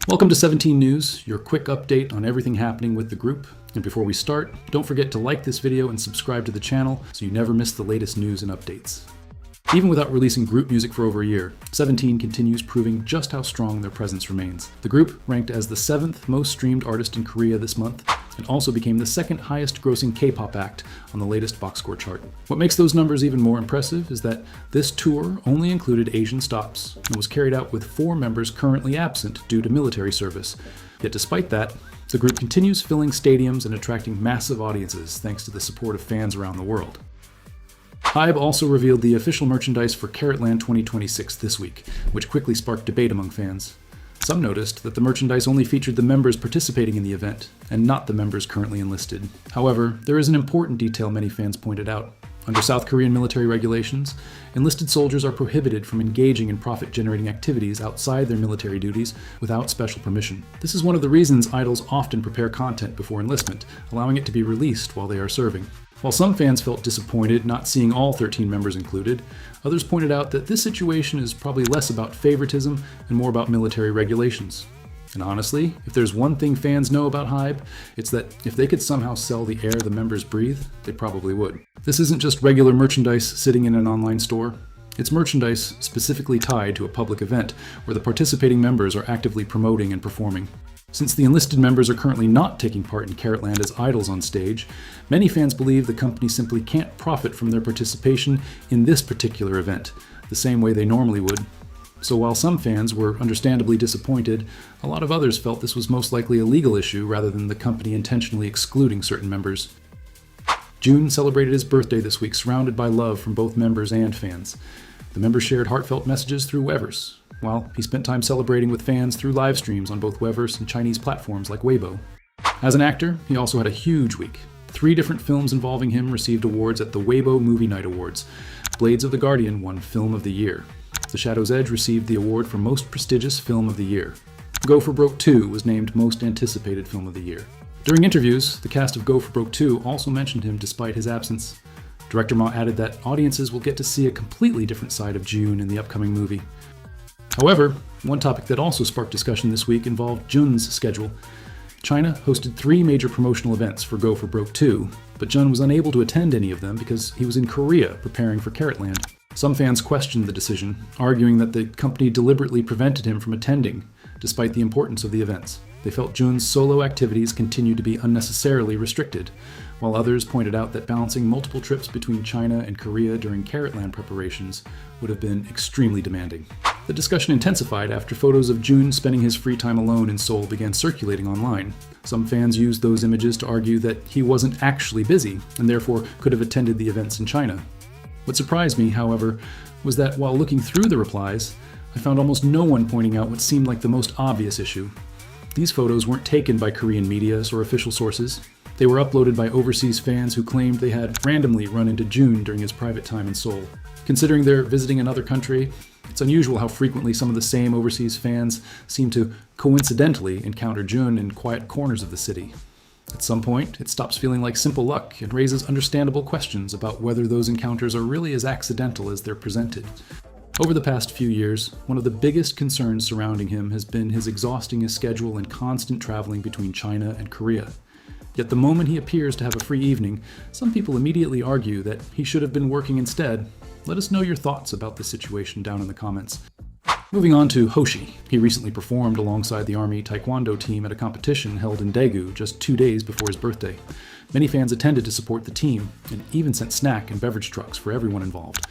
Welcome to 17 News, your quick update on everything happening with the group. And before we start, don't forget to like this video and subscribe to the channel so you never miss the latest news and updates. Even without releasing group music for over a year, 17 continues proving just how strong their presence remains. The group ranked as the 7th most streamed artist in Korea this month, and also became the second highest grossing K-pop act on the latest box score chart. What makes those numbers even more impressive is that this tour only included Asian stops and was carried out with 4 members currently absent due to military service. Yet despite that, the group continues filling stadiums and attracting massive audiences thanks to the support of fans around the world. HYBE also revealed the official merchandise for Carrotland 2026 this week, which quickly sparked debate among fans. Some noticed that the merchandise only featured the members participating in the event, and not the members currently enlisted. However, there is an important detail many fans pointed out. Under South Korean military regulations, enlisted soldiers are prohibited from engaging in profit-generating activities outside their military duties without special permission. This is one of the reasons idols often prepare content before enlistment, allowing it to be released while they are serving. While some fans felt disappointed not seeing all 13 members included, others pointed out that this situation is probably less about favoritism and more about military regulations. And honestly, if there's one thing fans know about HYBE, it's that if they could somehow sell the air the members breathe, they probably would. This isn't just regular merchandise sitting in an online store. It's merchandise specifically tied to a public event where the participating members are actively promoting and performing. Since the enlisted members are currently not taking part in Carrotland as idols on stage, many fans believe the company simply can't profit from their participation in this particular event, the same way they normally would. So while some fans were understandably disappointed, a lot of others felt this was most likely a legal issue rather than the company intentionally excluding certain members. Jun celebrated his birthday this week surrounded by love from both members and fans. The members shared heartfelt messages through Weverse, while he spent time celebrating with fans through live streams on both Weverse and Chinese platforms like Weibo. As an actor, he also had a huge week. 3 different films involving him received awards at the Weibo Movie Night Awards. Blades of the Guardian won Film of the Year. The Shadow's Edge received the award for Most Prestigious Film of the Year. Go for Broke 2 was named Most Anticipated Film of the Year. During interviews, the cast of Go for Broke 2 also mentioned him despite his absence. Director Ma added that audiences will get to see a completely different side of Jun in the upcoming movie. However, one topic that also sparked discussion this week involved Jun's schedule. China hosted 3 major promotional events for Go for Broke 2, but Jun was unable to attend any of them because he was in Korea preparing for Carrotland. Some fans questioned the decision, arguing that the company deliberately prevented him from attending, despite the importance of the events. They felt Jun's solo activities continued to be unnecessarily restricted, while others pointed out that balancing multiple trips between China and Korea during Carrotland preparations would have been extremely demanding. The discussion intensified after photos of Jun spending his free time alone in Seoul began circulating online. Some fans used those images to argue that he wasn't actually busy, and therefore could have attended the events in China. What surprised me, however, was that while looking through the replies, I found almost no one pointing out what seemed like the most obvious issue. These photos weren't taken by Korean media or official sources. They were uploaded by overseas fans who claimed they had randomly run into Jun during his private time in Seoul. Considering they're visiting another country, it's unusual how frequently some of the same overseas fans seem to coincidentally encounter Jun in quiet corners of the city. At some point, it stops feeling like simple luck and raises understandable questions about whether those encounters are really as accidental as they're presented. Over the past few years, one of the biggest concerns surrounding him has been his exhausting schedule and constant traveling between China and Korea. Yet the moment he appears to have a free evening, some people immediately argue that he should have been working instead. Let us know your thoughts about this situation down in the comments. Moving on to Hoshi. He recently performed alongside the Army Taekwondo team at a competition held in Daegu just 2 days before his birthday. Many fans attended to support the team, and even sent snack and beverage trucks for everyone involved.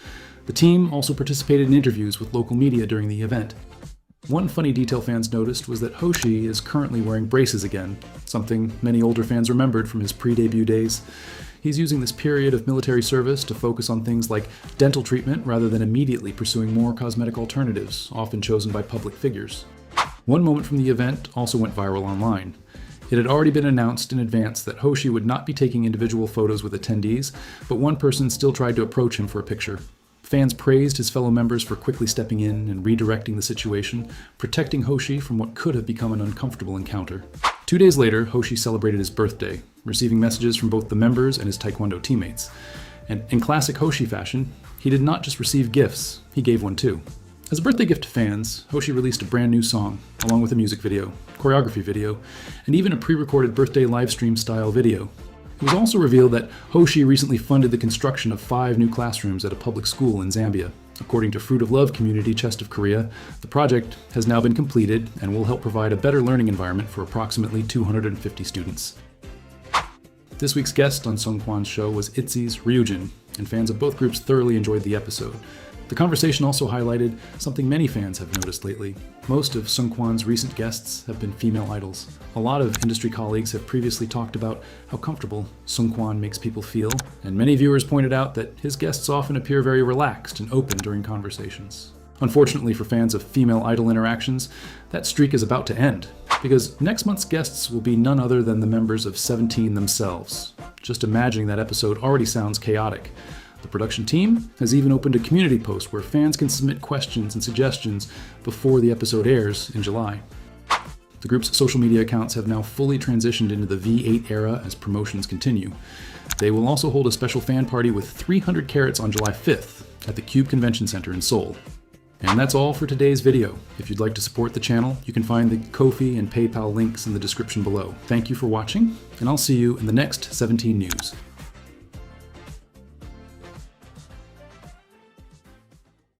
The team also participated in interviews with local media during the event. One funny detail fans noticed was that Hoshi is currently wearing braces again, something many older fans remembered from his pre-debut days. He's using this period of military service to focus on things like dental treatment rather than immediately pursuing more cosmetic alternatives, often chosen by public figures. One moment from the event also went viral online. It had already been announced in advance that Hoshi would not be taking individual photos with attendees, but one person still tried to approach him for a picture. Fans praised his fellow members for quickly stepping in and redirecting the situation, protecting Hoshi from what could have become an uncomfortable encounter. 2 days later, Hoshi celebrated his birthday, receiving messages from both the members and his Taekwondo teammates. And in classic Hoshi fashion, he did not just receive gifts, he gave one too. As a birthday gift to fans, Hoshi released a brand new song, along with a music video, choreography video, and even a pre-recorded birthday livestream style video. It was also revealed that Hoshi recently funded the construction of 5 new classrooms at a public school in Zambia. According to Fruit of Love Community Chest of Korea, the project has now been completed and will help provide a better learning environment for approximately 250 students. This week's guest on Seungkwan's show was ITZY's Ryujin, and fans of both groups thoroughly enjoyed the episode. The conversation also highlighted something many fans have noticed lately. Most of Seungkwan's recent guests have been female idols. A lot of industry colleagues have previously talked about how comfortable Seungkwan makes people feel, and many viewers pointed out that his guests often appear very relaxed and open during conversations. Unfortunately for fans of female idol interactions, that streak is about to end, because next month's guests will be none other than the members of 17 themselves. Just imagining that episode already sounds chaotic. The production team has even opened a community post where fans can submit questions and suggestions before the episode airs in July. The group's social media accounts have now fully transitioned into the V8 era as promotions continue. They will also hold a special fan party with 300 carats on July 5th at the Cube Convention Center in Seoul. And that's all for today's video. If you'd like to support the channel, you can find the Ko-fi and PayPal links in the description below. Thank you for watching, and I'll see you in the next 17 News.